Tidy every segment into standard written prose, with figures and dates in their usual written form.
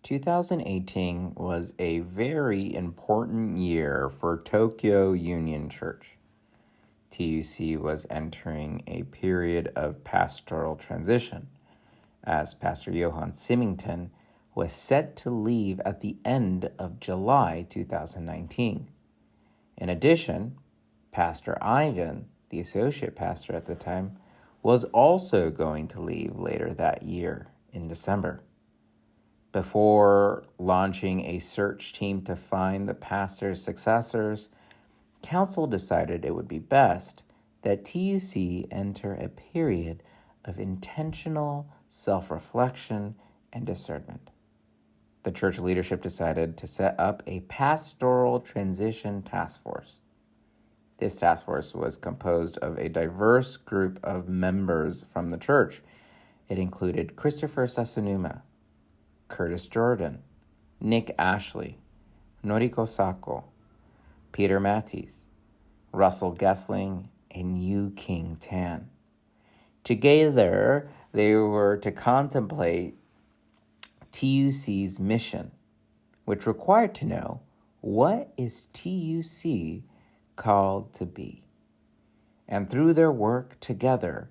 2018 was a very important year for Tokyo Union Church. TUC was entering a period of pastoral transition, as Pastor Johan Symington was set to leave at the end of July 2019. In addition, Pastor Ivan, the associate pastor at the time, was also going to leave later that year in December. Before launching a search team to find the pastor's successors, council decided it would be best that TUC enter a period of intentional self-reflection and discernment. The church leadership decided to set up a pastoral transition task force. This task force was composed of a diverse group of members from the church. It included Christopher Sasunuma, Curtis Jordan, Nick Ashley, Noriko Sako, Peter Mattis, Russell Gessling, and Yu King Tan. Together, they were to contemplate TUC's mission, which required to know, what is TUC called to be? And through their work together,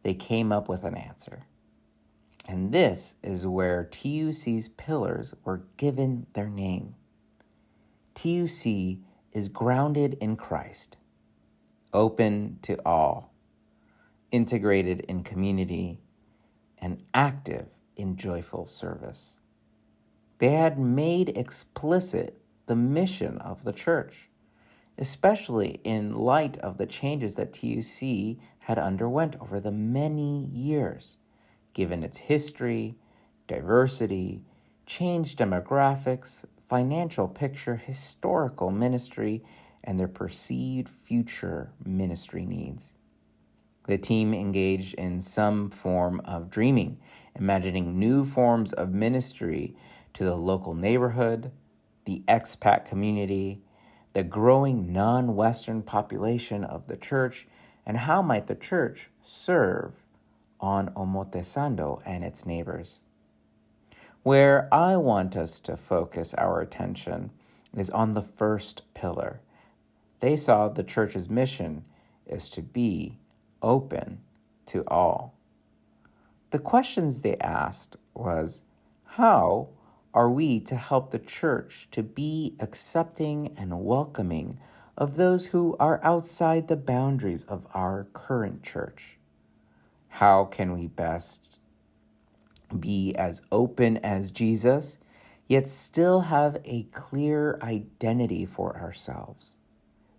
they came up with an answer. And this is where TUC's pillars were given their name. TUC is grounded in Christ, open to all, integrated in community, and active in joyful service. They had made explicit the mission of the church, especially in light of the changes that TUC had underwent over the many years, given its history, diversity, changed demographics, financial picture, historical ministry, and their perceived future ministry needs. The team engaged in some form of dreaming, imagining new forms of ministry to the local neighborhood, the expat community, the growing non-Western population of the church, and how might the church serve on Omotesando and its neighbors. Where I want us to focus our attention is on the first pillar. They saw the church's mission is to be open to all. The questions they asked was, how are we to help the church to be accepting and welcoming of those who are outside the boundaries of our current church? How can we best be as open as Jesus, yet still have a clear identity for ourselves?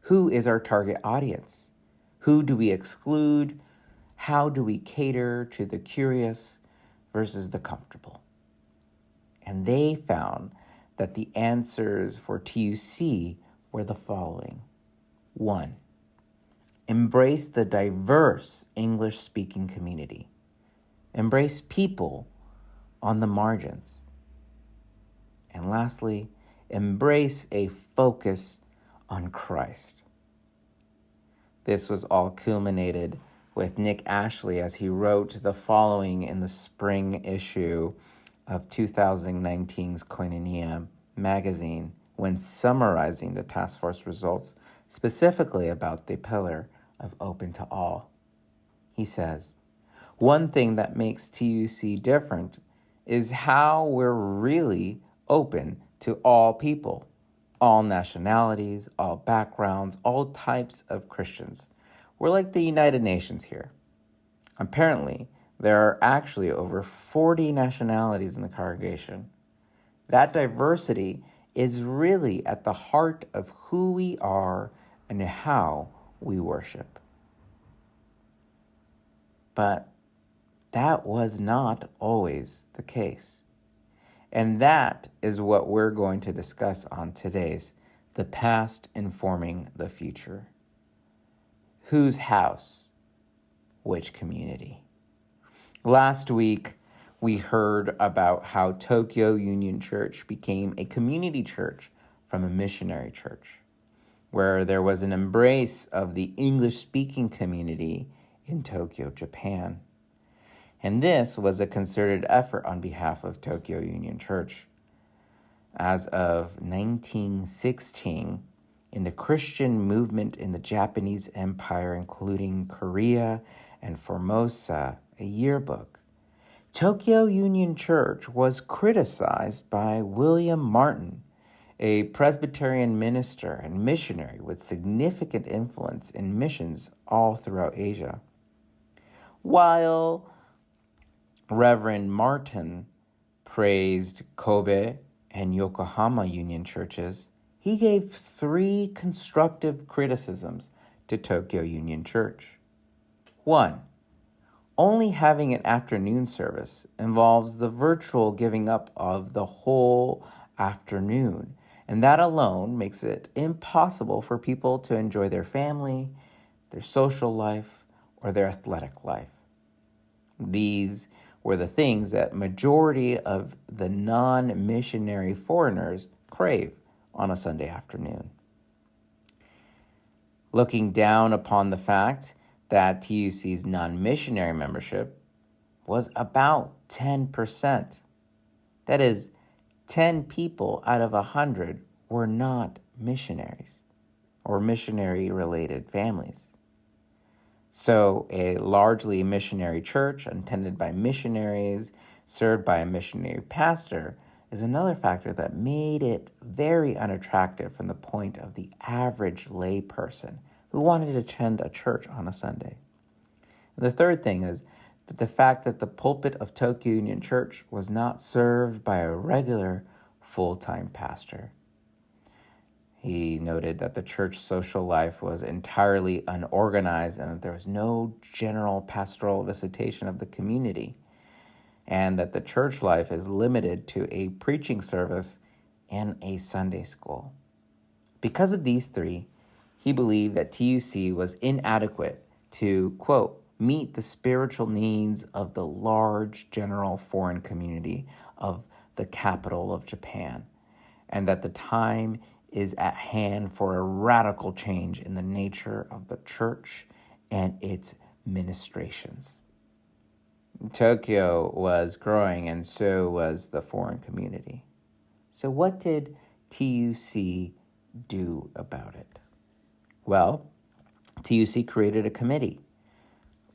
Who is our target audience? Who do we exclude? How do we cater to the curious versus the comfortable? And they found that the answers for TUC were the following. 1, embrace the diverse English-speaking community. Embrace people on the margins. And lastly, embrace a focus on Christ. This was all culminated with Nick Ashley as he wrote the following in the spring issue of 2019's Koinonia magazine when summarizing the task force results, specifically about the pillar of open to all. He says, one thing that makes TUC different is how we're really open to all people, all nationalities, all backgrounds, all types of Christians. We're like the United Nations here. Apparently, there are actually over 40 nationalities in the congregation. That diversity is really at the heart of who we are and how we worship. But that was not always the case. And that is what we're going to discuss on today's The Past Informing the Future. Whose house? Which community? Last week, we heard about how Tokyo Union Church became a community church from a missionary church, where there was an embrace of the English-speaking community in Tokyo, Japan. And this was a concerted effort on behalf of Tokyo Union Church. As of 1916, in the Christian movement in the Japanese Empire, including Korea and Formosa, a yearbook, Tokyo Union Church was criticized by William Martin, a Presbyterian minister and missionary with significant influence in missions all throughout Asia. While Reverend Martin praised Kobe and Yokohama Union churches, he gave 3 constructive criticisms to Tokyo Union Church. 1. Only having an afternoon service involves the virtual giving up of the whole afternoon, and that alone makes it impossible for people to enjoy their family, their social life, or their athletic life. These were the things that majority of the non-missionary foreigners crave on a Sunday afternoon. Looking down upon the fact that TUC's non-missionary membership was about 10%. That is, 10 people out of 100 were not missionaries or missionary-related families. So a largely missionary church attended by missionaries, served by a missionary pastor, is another factor that made it very unattractive from the point of the average lay person who wanted to attend a church on a Sunday. And the third thing is that the fact that the pulpit of Tokyo Union Church was not served by a regular full-time pastor. He noted that the church social life was entirely unorganized and that there was no general pastoral visitation of the community, and that the church life is limited to a preaching service and a Sunday school. Because of these 3, he believed that TUC was inadequate to, quote, meet the spiritual needs of the large general foreign community of the capital of Japan, and that the time is at hand for a radical change in the nature of the church and its ministrations. Tokyo was growing, and so was the foreign community. So what did TUC do about it? Well, TUC created a committee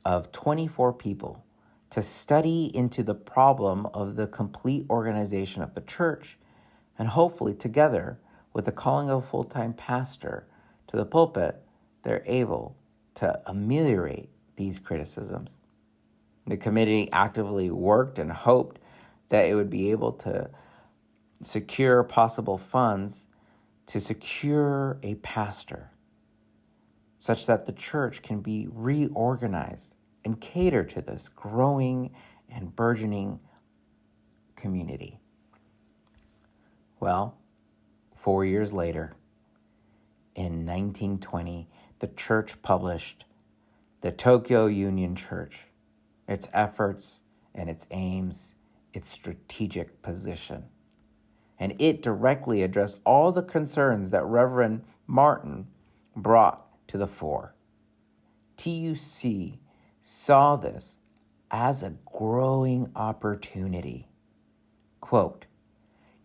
of 24 people to study into the problem of the complete organization of the church, and hopefully together with the calling of a full-time pastor to the pulpit, they're able to ameliorate these criticisms. The committee actively worked and hoped that it would be able to secure possible funds to secure a pastor such that the church can be reorganized and cater to this growing and burgeoning community. Well, 4 years later, in 1920, the church published the Tokyo Union Church, its efforts and its aims, its strategic position. And it directly addressed all the concerns that Reverend Martin brought to the fore. TUC saw this as a growing opportunity, quote,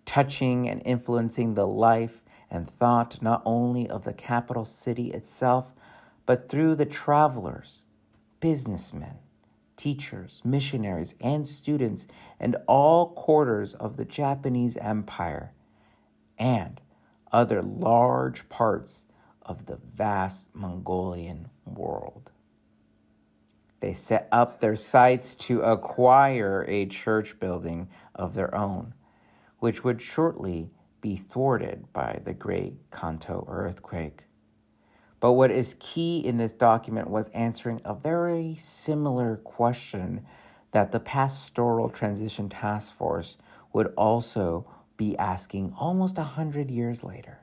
touching and influencing the life and thought not only of the capital city itself, but through the travelers, businessmen, teachers, missionaries, and students in all quarters of the Japanese Empire and other large parts of the vast Mongolian world. They set up their sights to acquire a church building of their own, which would shortly be thwarted by the Great Kanto earthquake. But what is key in this document was answering a very similar question that the Pastoral Transition Task Force would also be asking almost 100 years later.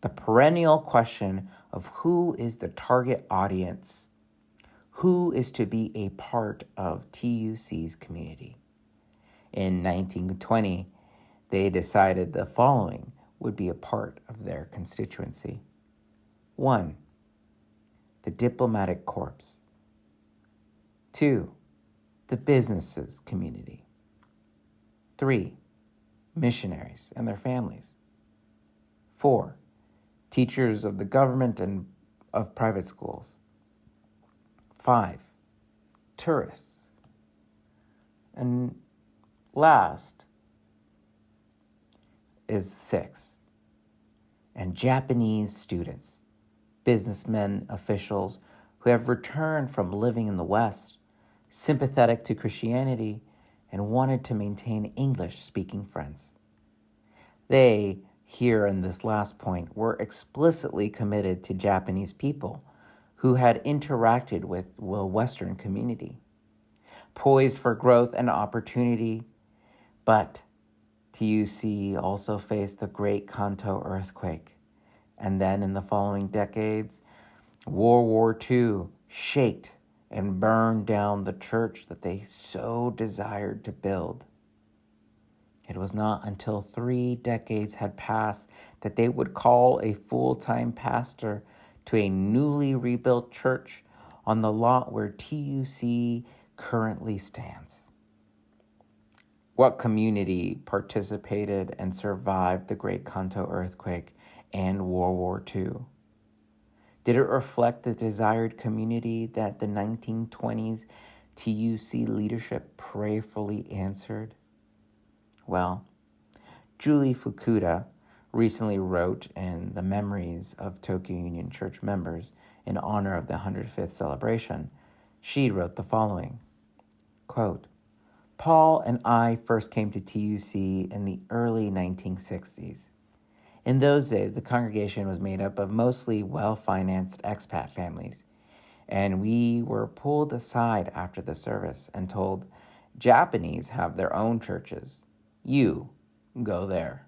The perennial question of who is the target audience, who is to be a part of TUC's community. In 1920, they decided the following would be a part of their constituency. 1, the diplomatic corps. 2, the businesses community. 3, missionaries and their families. 4, teachers of the government and of private schools. 5, tourists. And last is 6, and Japanese students, businessmen, officials who have returned from living in the West, sympathetic to Christianity, and wanted to maintain English-speaking friends. They, here in this last point, were explicitly committed to Japanese people who had interacted with the Western community, poised for growth and opportunity, but TUC also faced the Great Kanto earthquake, and then in the following decades, World War II shaked and burned down the church that they so desired to build. It was not until 3 decades had passed that they would call a full-time pastor to a newly rebuilt church on the lot where TUC currently stands. What community participated and survived the Great Kanto earthquake and World War II? Did it reflect the desired community that the 1920s TUC leadership prayerfully answered? Well, Julie Fukuda recently wrote in the Memories of Tokyo Union Church Members in honor of the 105th celebration. She wrote the following, quote, Paul and I first came to TUC in the early 1960s. In those days, the congregation was made up of mostly well-financed expat families, and we were pulled aside after the service and told, Japanese have their own churches. You go there.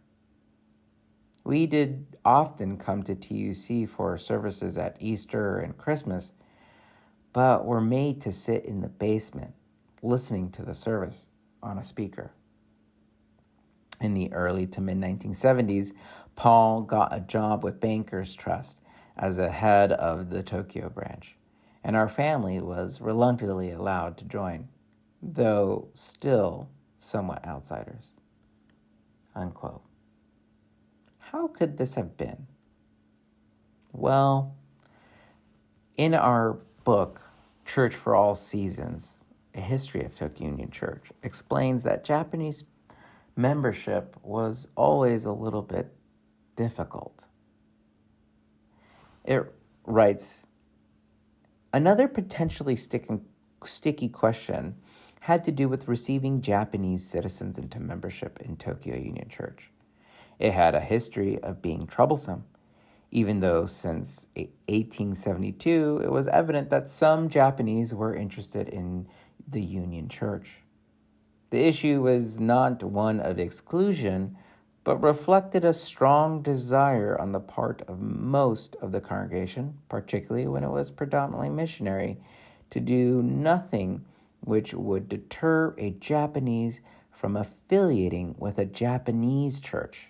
We did often come to TUC for services at Easter and Christmas, but were made to sit in the basement listening to the service on a speaker. In the early to mid-1970s, Paul got a job with Bankers Trust as a head of the Tokyo branch, and our family was reluctantly allowed to join, though still somewhat outsiders. Unquote. How could this have been? Well, in our book, Church for All Seasons, A History of Tokyo Union Church, explains that Japanese membership was always a little bit difficult. It writes, another potentially sticky question had to do with receiving Japanese citizens into membership in Tokyo Union Church. It had a history of being troublesome, even though since 1872 it was evident that some Japanese were interested in the Union Church. The issue was not one of exclusion, but reflected a strong desire on the part of most of the congregation, particularly when it was predominantly missionary, to do nothing which would deter a Japanese from affiliating with a Japanese church.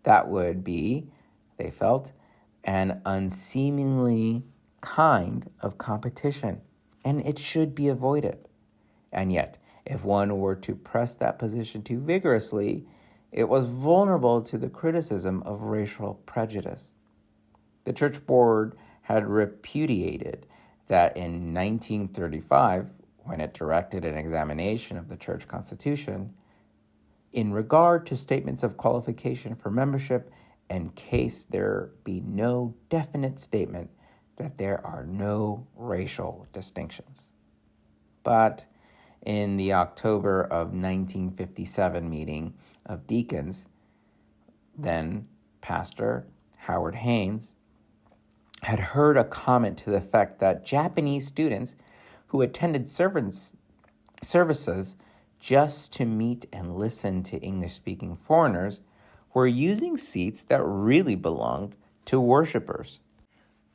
That would be, they felt, an unseemly kind of competition, and it should be avoided. And yet, if one were to press that position too vigorously, it was vulnerable to the criticism of racial prejudice. The church board had repudiated that in 1935, when it directed an examination of the church constitution, in regard to statements of qualification for membership, in case there be no definite statement that there are no racial distinctions. But in the October of 1957 meeting of deacons, then Pastor Howard Haynes had heard a comment to the effect that Japanese students who attended services just to meet and listen to English-speaking foreigners were using seats that really belonged to worshipers.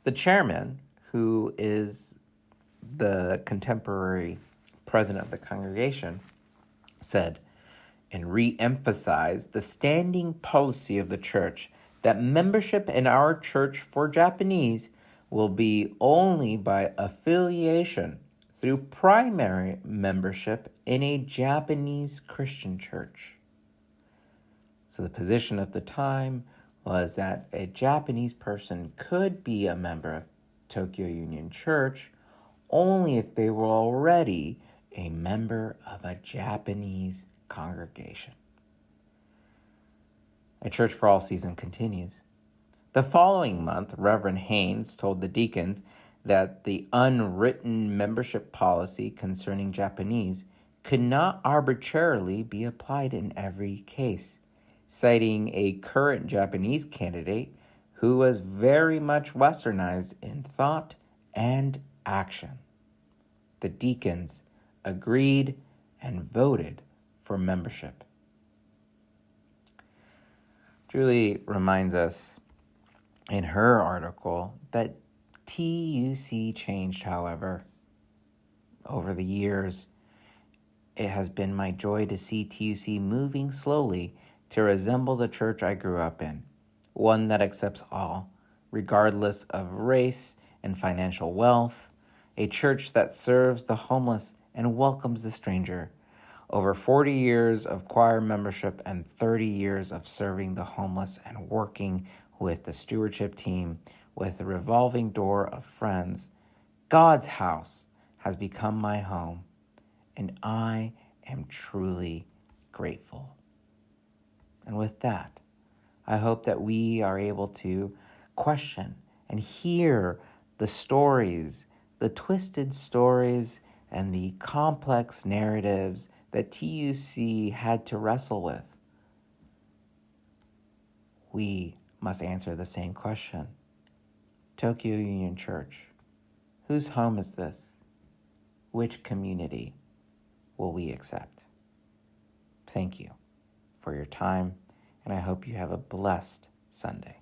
The chairman, who is the contemporary president of the congregation, said, and re-emphasized the standing policy of the church that membership in our church for Japanese will be only by affiliation through primary membership in a Japanese Christian church. So the position of the time was that a Japanese person could be a member of Tokyo Union Church only if they were already a member of a Japanese congregation. A Church for All season continues. The following month, Reverend Haynes told the deacons that the unwritten membership policy concerning Japanese could not arbitrarily be applied in every case, citing a current Japanese candidate who was very much westernized in thought and action. The deacons agreed and voted for membership. Julie reminds us in her article that TUC changed, however. Over the years, it has been my joy to see TUC moving slowly to resemble the church I grew up in, one that accepts all, regardless of race and financial wealth, a church that serves the homeless and welcomes the stranger. Over 40 years of choir membership and 30 years of serving the homeless and working with the stewardship team with the revolving door of friends, God's house has become my home, and I am truly grateful. And with that, I hope that we are able to question and hear the stories, the twisted stories, and the complex narratives that TUC had to wrestle with. We must answer the same question. Tokyo Union Church, whose home is this? Which community will we accept? Thank you for your time, and I hope you have a blessed Sunday.